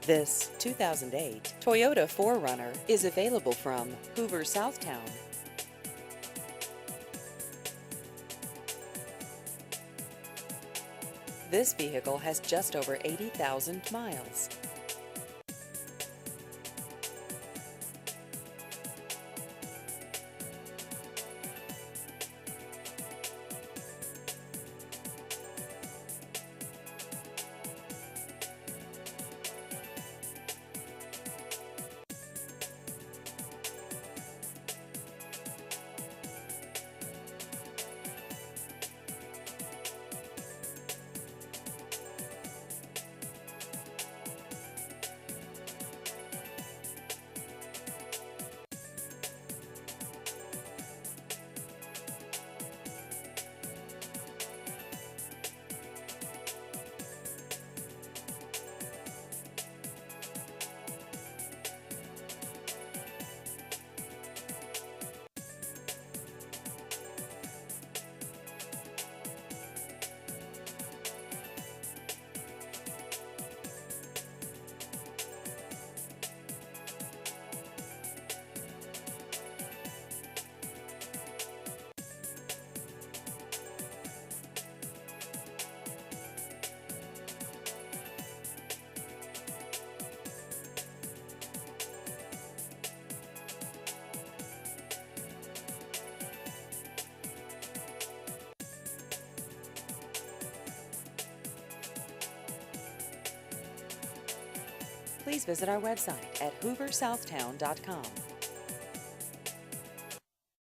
This 2008 Toyota 4Runner is available from Hoover Southtown. This vehicle has just over 80,000 miles. Please visit our website at hooversouthtown.com.